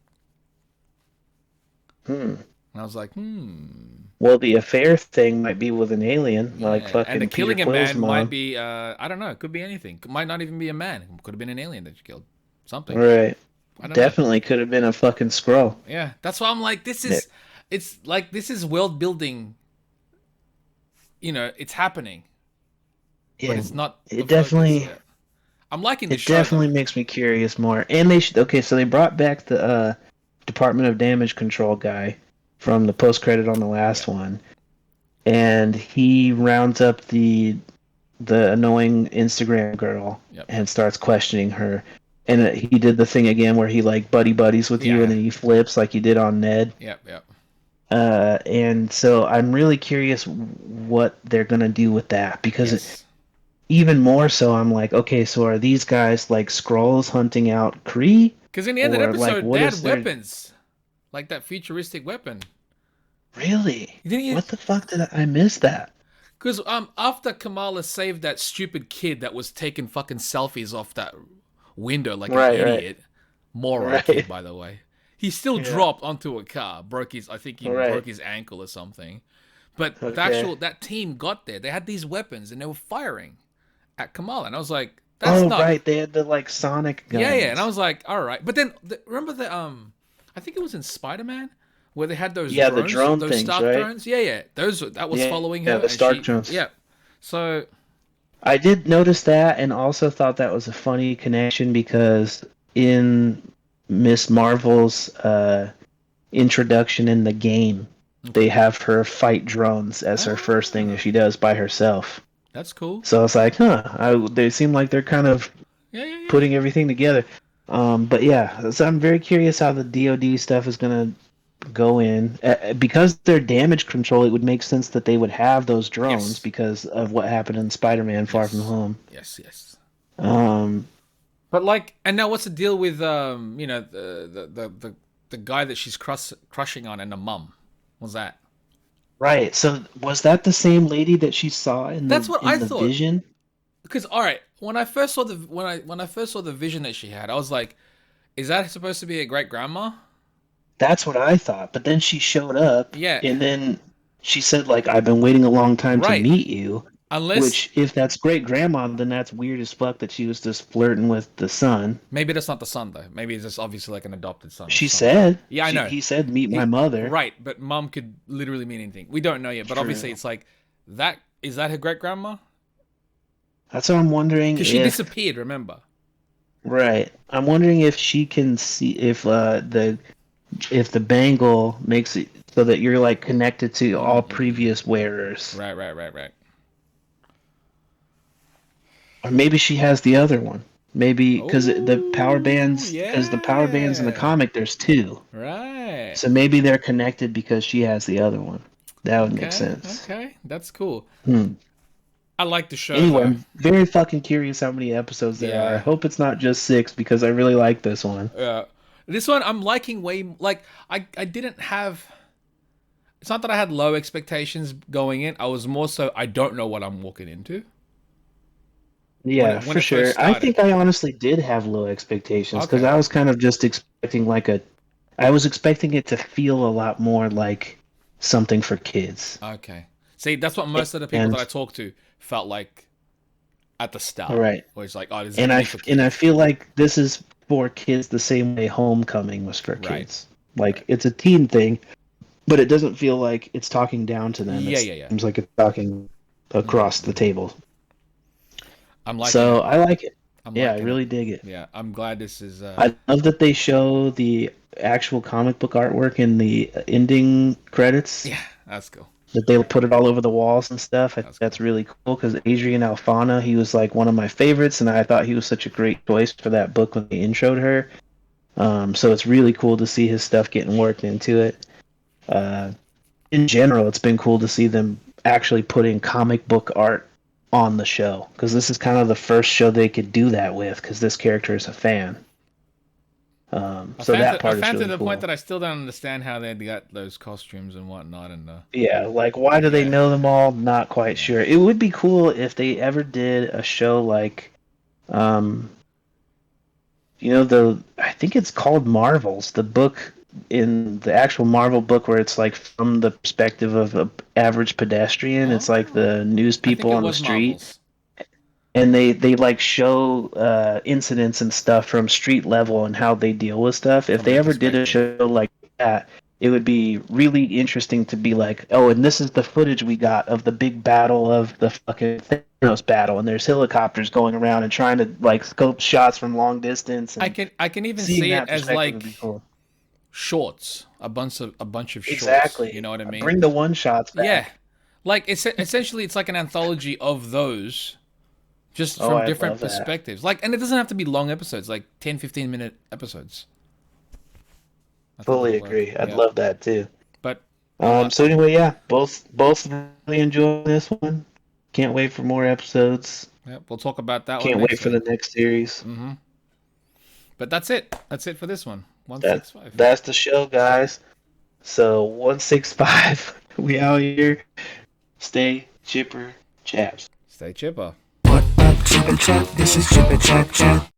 And I was like, Well, the affair thing might be with an alien, like fucking and the killing Peter a man Quill's mom. might be I don't know. It could be anything. It might not even be a man. It could have been an alien that she killed. Something. Right. Definitely could have been a fucking Skrull. Yeah, that's why I'm like, this is it's like this is world building. You know, it's happening, but Yeah, it's not the it focus. definitely Yeah. I'm liking the it show though. definitely makes me curious more. And they should, okay, so they brought back the Department of Damage Control guy from the post credit on the Yeah. last one, and he rounds up the annoying Instagram girl Yep. and starts questioning her. And he did the thing again where he like buddies with you, and Yeah. then he flips like he did on Ned. Yep. Yep. And so I'm really curious what they're gonna do with that because Yes. even more so, I'm like, okay, so are these guys like Skrulls hunting out Kree, Because in the end of the or like episode, they what had is their weapons, like that futuristic weapon. really? Didn't you? What the fuck did I miss that? Because after Kamala saved that stupid kid that was taking fucking selfies off that window like an Right, idiot, moron kid, right. by the way, he still Yeah. dropped onto a car, broke his, I think he Right. broke his ankle or something. But Okay. that team got there. They had these weapons and they were firing at Kamala, and I was like, that's Oh, not. right. They had the like sonic Yeah, yeah, and I guns. was like, all right. But then remember I think it was in Spider-Man where they had those Yeah, the drones, drone those things, Stark right? drones. Yeah, yeah, those that was Yeah, following yeah, her, the and Stark she, drones. yeah. So I did notice that, and also thought that was a funny connection because in Miss Marvel's introduction in the game, they okay, have her fight drones as her first thing that ah, she does by herself. that's cool. So I was like, huh. They seem like they're kind of Yeah, yeah, yeah. putting everything together. But yeah, so I'm very curious how the DoD stuff is gonna go in because they're damage control. It would make sense that they would have those drones Yes, because of what happened in Spider-Man: Far From yes, Home. yes, yes. Um, But like, and now what's the deal with the guy that she's crushing on and the mum? What's that? right. So was that the same lady that she saw in That's what I the thought. vision? Because all right, when I first saw the when I first saw the vision that she had, I was like, is that supposed to be a great grandma? That's what I thought. But then she showed up, Yeah, and then she said, like, I've been waiting a long time to right. meet you. Unless Which, if that's great grandma, then that's weird as fuck that she was just flirting with the son. maybe that's not the son though. Maybe it's just obviously like an adopted son or She something. said, Yeah, I know. he said, meet my He mother. right, but mum could literally mean anything. We don't know yet, but obviously True. it's like that. Is that her great grandma? That's what I'm wondering Because she if, disappeared. Remember? right. I'm wondering if she can see if the bangle makes it so that you're like connected to all previous wearers, Right, right, right, right. or maybe she has the other one. Maybe because Oh, the power bands in the yeah. comic, there's two. Right. So maybe they're connected because she has the other one. That would make Okay, sense. okay. That's cool. Hmm. I like the show Anyway, though. I'm very fucking curious how many episodes there are. I Yeah. hope it's not just 6 because I really like this one. This one I'm liking way like I didn't have it's not that I had low expectations going in. I was more so I don't know what I'm walking into Yeah, when for it first sure. I started. think I honestly did have low expectations because Okay. I was kind of just expecting I was expecting it to feel a lot more like something for kids. Okay. See, that's what most of the people that And I talked to felt like at the all start. right. Where it's like, oh, this is And gonna be for I kids. feel like this is for kids the same way Homecoming was for Right. kids. Like Right. it's a teen thing, but it doesn't feel like it's talking down to them. It Yeah, yeah, yeah. seems like it's talking across the table. I'm liking So it. I like it. I'm Yeah, I liking it. really dig it. Yeah, I'm glad this is I love that they show the actual comic book artwork in the ending credits. yeah, that's cool. That they put it all over the walls and stuff. I think That's that's cool. really cool because Adrian Alphona, he was like one of my favorites, and I thought he was such a great choice for that book when they introed her. So it's really cool to see his stuff getting worked into it. Uh, in general, it's been cool to see them actually putting comic book art on the show because this is kind of the first show they could do that with because this character is a fan. So that A part is fan to really the point cool. that I still don't understand how they got those costumes and whatnot. And Yeah, like why do they yeah, know them all? Not quite yeah. sure. It would be cool if they ever did a show like, um, I think it's called Marvels, the book in the actual Marvel book where it's like from the perspective of a average pedestrian. It's like Oh, the news I think people it on the was street, Marvels. and they like show incidents and stuff from street level and how they deal with stuff. If From they their ever did a perspective. show like that, it would be really interesting to be like, oh, and this is the footage we got of the big battle of the fucking Thanos battle, and there's helicopters going around and trying to like scope shots from long distance. And I can even seeing see it that as perspective like would be cool. shorts, a bunch of shorts. Exactly. You know what I mean? Bring the one shots back. Yeah, like essentially it's like an anthology of those, just from I'd different love that. perspectives. Like, and it doesn't have to be long episodes, like 10, 15-minute episodes. Fully agree. I'd love that too. But so anyway, yeah, both really enjoying this one. Can't wait for more episodes. yeah, we'll talk about that. Can't wait for the next series. Mm-hmm. But that's it. That's it for this one. 165. That's the show, guys. So 165. We out here. Stay chipper, chaps. Stay chipper. What up, Chip and Chap? This is Chip and Chap Chap.